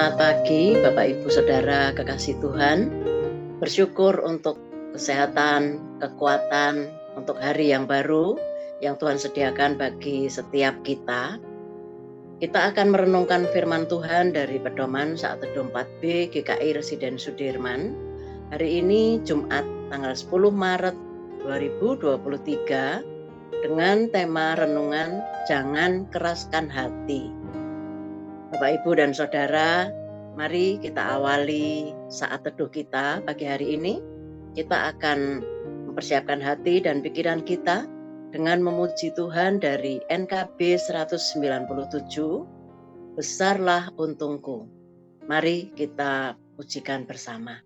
Selamat pagi Bapak Ibu Saudara kekasih Tuhan. Bersyukur untuk kesehatan, kekuatan, untuk hari yang baru yang Tuhan sediakan bagi setiap kita. Kita akan merenungkan firman Tuhan dari pedoman saat teduh 4B GKI Residen Sudirman. Hari ini Jumat tanggal 10 Maret 2023 dengan tema renungan Jangan Keraskan Hati. Bapak, Ibu, dan Saudara, mari kita awali saat teduh kita pagi hari ini. Kita akan mempersiapkan hati dan pikiran kita dengan memuji Tuhan dari NKB 197, Besarlah Untungku. Mari kita pujikan bersama.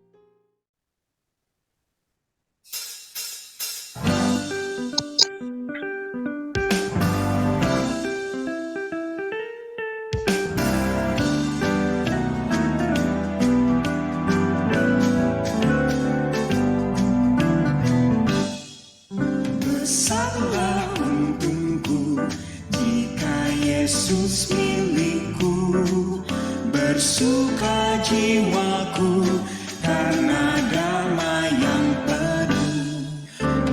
Besarlah untungku jika Yesus milikku, bersuka jiwaku karena damai yang penuh.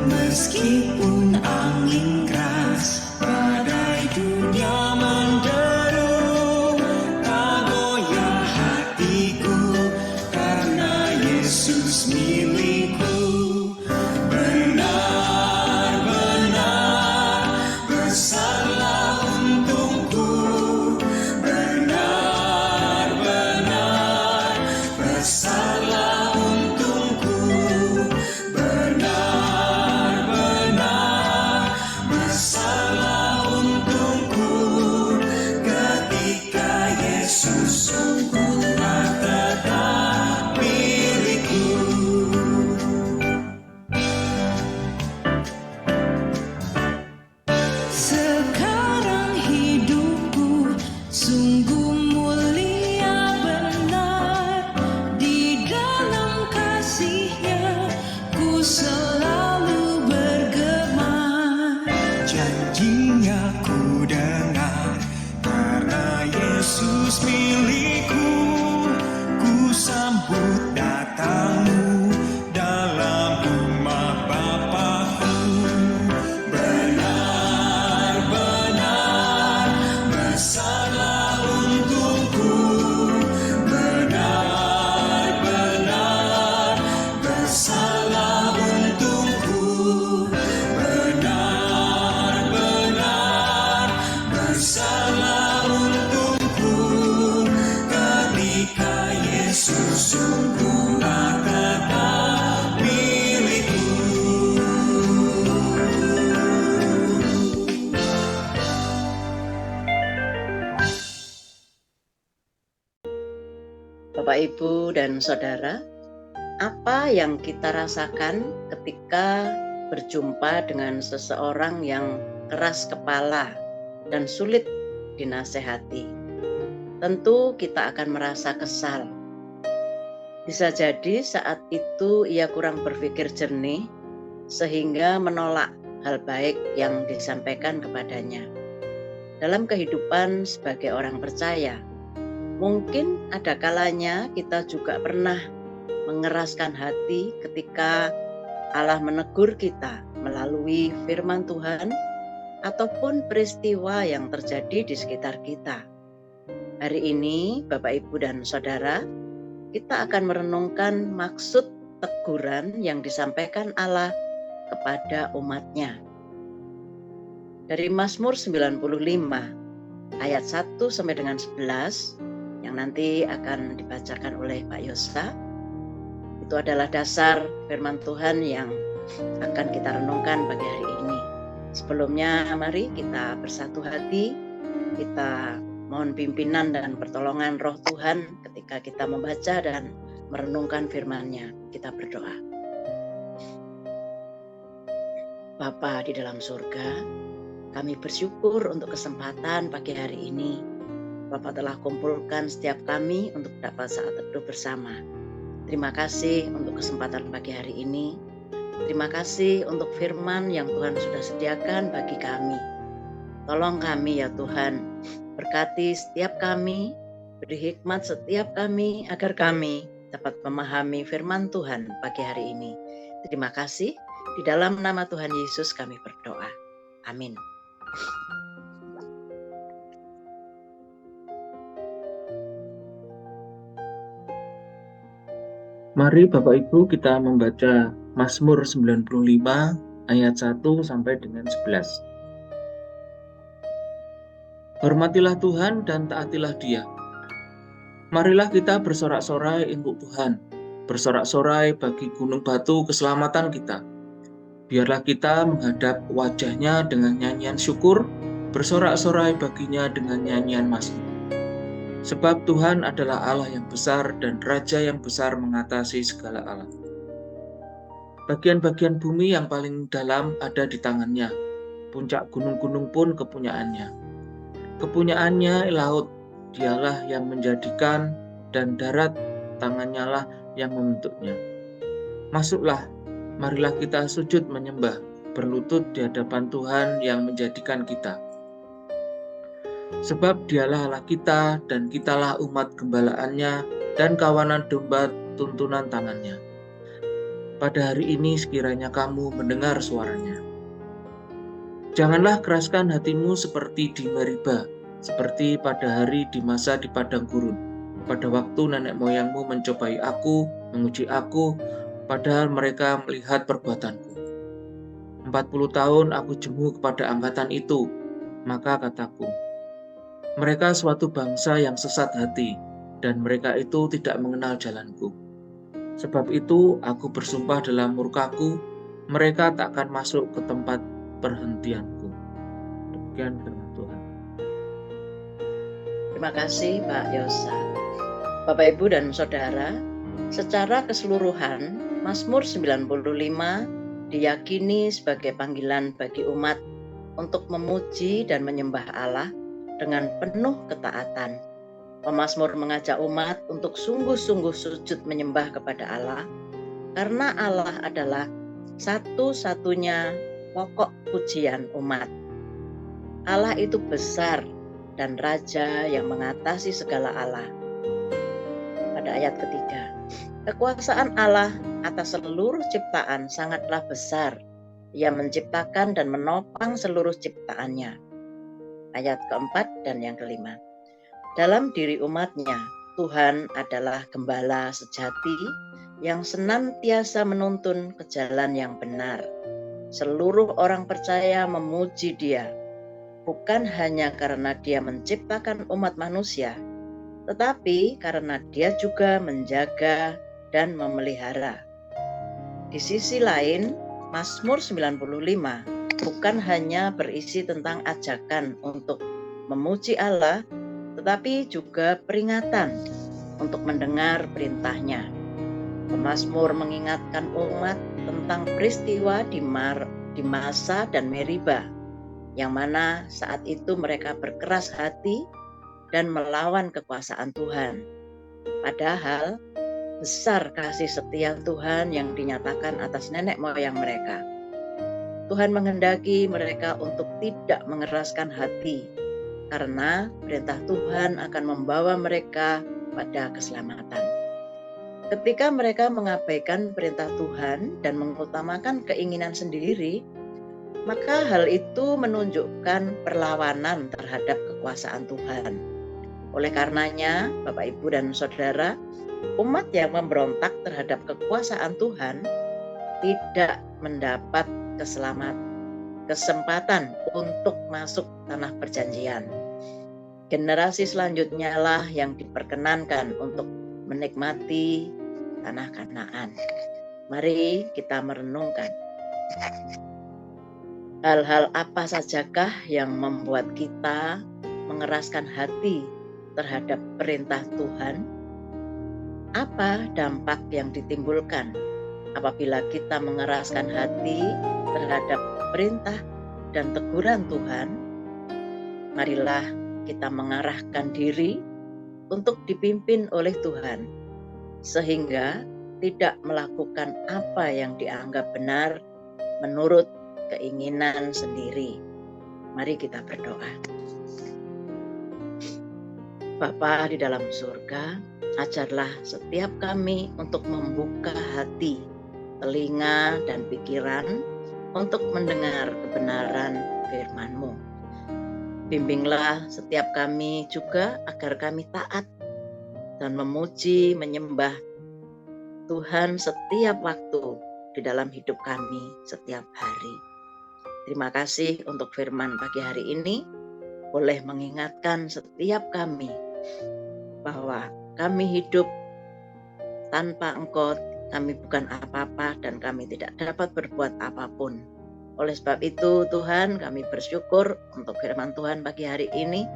Meskipun angin keras, badai dunia menderu, tak goyah hatiku karena Yesus milikku. Yesus milikku, ku sambut datangmu dalam rumah Bapa-Ku. Benar-benar besarlah untungku, benar-benar besarlah untungku, benar-benar besarlah Yesus sungguhlah tetap milikku. Bapak, Ibu, dan Saudara, apa yang kita rasakan ketika berjumpa dengan seseorang yang keras kepala dan sulit dinasehati? Tentu kita akan merasa kesal. Bisa jadi saat itu ia kurang berpikir jernih sehingga menolak hal baik yang disampaikan kepadanya. Dalam kehidupan sebagai orang percaya, mungkin ada kalanya kita juga pernah mengeraskan hati ketika Allah menegur kita melalui firman Tuhan ataupun peristiwa yang terjadi di sekitar kita. Hari ini, Bapak, Ibu, dan Saudara, kita akan merenungkan maksud teguran yang disampaikan Allah kepada umat-Nya. Dari Mazmur 95, ayat 1 sampai dengan 11, yang nanti akan dibacakan oleh Pak Yosa. Itu adalah dasar firman Tuhan yang akan kita renungkan pagi hari ini. Sebelumnya, mari kita bersatu hati, kita mohon pimpinan dan pertolongan Roh Tuhan ketika kita membaca dan merenungkan firman-Nya. Kita berdoa. Bapa di dalam surga, kami bersyukur untuk kesempatan pagi hari ini. Bapa telah kumpulkan setiap kami untuk dapat saat teduh bersama. Terima kasih untuk kesempatan pagi hari ini. Terima kasih untuk firman yang Tuhan sudah sediakan bagi kami. Tolong kami ya Tuhan, berkati setiap kami Beri hikmat setiap kami agar kami dapat memahami firman Tuhan pagi hari ini. Terima kasih. Di dalam nama Tuhan Yesus kami berdoa. Amin. Mari Bapak Ibu kita membaca Mazmur 95 ayat 1 sampai dengan 11. Hormatilah Tuhan dan taatilah Dia. Marilah kita bersorak-sorai untuk Tuhan, bersorak-sorai bagi gunung batu keselamatan kita. Biarlah kita menghadap wajah-Nya dengan nyanyian syukur, bersorak-sorai baginya dengan nyanyian mazmur. Sebab Tuhan adalah Allah yang besar dan Raja yang besar mengatasi segala Allah. Bagian-bagian bumi yang paling dalam ada di tangannya, puncak gunung-gunung pun kepunyaannya. Kepunyaannya laut, Dialah yang menjadikan, dan darat, tangannya lah yang membentuknya. Masuklah, marilah kita sujud menyembah, berlutut di hadapan Tuhan yang menjadikan kita. Sebab Dialah Allah kita, dan kitalah umat gembalaannya, dan kawanan domba tuntunan tangannya. Pada hari ini sekiranya kamu mendengar suaranya. Janganlah keraskan hatimu seperti di Meriba, seperti pada hari di masa di padang gurun, pada waktu nenek moyangmu mencobai aku, menguji aku, padahal mereka melihat perbuatanku. 40 tahun aku jemu kepada angkatan itu, maka kataku, mereka suatu bangsa yang sesat hati, dan mereka itu tidak mengenal jalanku. Sebab itu aku bersumpah dalam murkaku, mereka tak akan masuk ke tempat perhentianku. Demikian firman Tuhan. Terima kasih Pak Yosa. Bapak, Ibu, dan Saudara, secara keseluruhan Mazmur 95 diyakini sebagai panggilan bagi umat untuk memuji dan menyembah Allah dengan penuh ketaatan. Pemazmur mengajak umat untuk sungguh-sungguh sujud menyembah kepada Allah, karena Allah adalah satu-satunya pokok pujian umat. Allah itu besar dan Raja yang mengatasi segala Allah. Pada ayat ketiga, kekuasaan Allah atas seluruh ciptaan sangatlah besar. Ia menciptakan dan menopang seluruh ciptaannya. Ayat keempat dan yang kelima. Dalam diri umatnya, Tuhan adalah gembala sejati yang senantiasa menuntun ke jalan yang benar. Seluruh orang percaya memuji Dia, bukan hanya karena Dia menciptakan umat manusia, tetapi karena Dia juga menjaga dan memelihara. Di sisi lain, Mazmur 95 bukan hanya berisi tentang ajakan untuk memuji Allah, tetapi juga peringatan untuk mendengar perintah-Nya. Pemazmur mengingatkan umat tentang peristiwa di masa dan Meriba, yang mana saat itu mereka berkeras hati dan melawan kekuasaan Tuhan. Padahal besar kasih setia Tuhan yang dinyatakan atas nenek moyang mereka. Tuhan menghendaki mereka untuk tidak mengeraskan hati, karena perintah Tuhan akan membawa mereka pada keselamatan. Ketika mereka mengabaikan perintah Tuhan dan mengutamakan keinginan sendiri, maka hal itu menunjukkan perlawanan terhadap kekuasaan Tuhan. Oleh karenanya, Bapak, Ibu, dan Saudara, umat yang memberontak terhadap kekuasaan Tuhan tidak mendapat kesempatan untuk masuk tanah perjanjian. Generasi selanjutnya lah yang diperkenankan untuk menikmati tanah Kanaan. Mari kita merenungkan. Hal-hal apa sajakah yang membuat kita mengeraskan hati terhadap perintah Tuhan? Apa dampak yang ditimbulkan apabila kita mengeraskan hati terhadap perintah dan teguran Tuhan? Marilah kita mengarahkan diri untuk dipimpin oleh Tuhan, sehingga tidak melakukan apa yang dianggap benar menurut keinginan sendiri. Mari kita berdoa. Bapa di dalam surga, ajarlah setiap kami untuk membuka hati, telinga, dan pikiran untuk mendengar kebenaran firman-Mu. Bimbinglah setiap kami juga agar kami taat dan memuji, menyembah Tuhan setiap waktu di dalam hidup kami setiap hari. Terima kasih untuk firman pagi hari ini, boleh mengingatkan setiap kami bahwa kami hidup tanpa Engkau, kami bukan apa-apa dan kami tidak dapat berbuat apapun. Oleh sebab itu Tuhan, kami bersyukur untuk firman Tuhan pagi hari ini,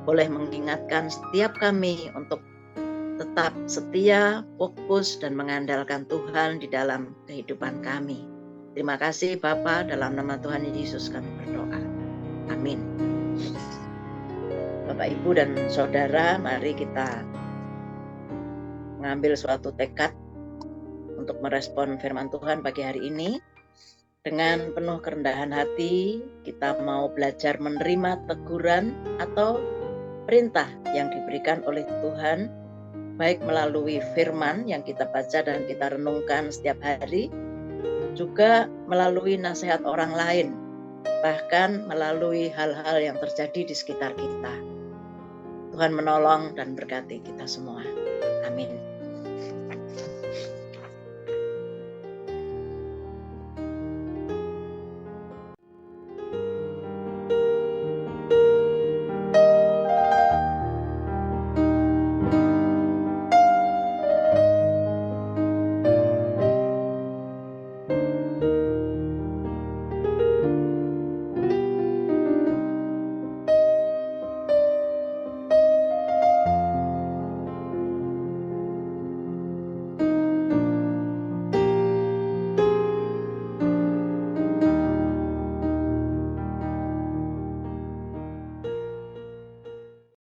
boleh mengingatkan setiap kami untuk tetap setia, fokus, dan mengandalkan Tuhan di dalam kehidupan kami. Terima kasih Bapa, dalam nama Tuhan Yesus kami berdoa. Amin. Bapak, Ibu, dan Saudara, mari kita mengambil suatu tekad untuk merespon firman Tuhan pagi hari ini. Dengan penuh kerendahan hati, kita mau belajar menerima teguran atau perintah yang diberikan oleh Tuhan, baik melalui firman yang kita baca dan kita renungkan setiap hari, juga melalui nasihat orang lain, bahkan melalui hal-hal yang terjadi di sekitar kita. Tuhan menolong dan berkati kita semua. Amin.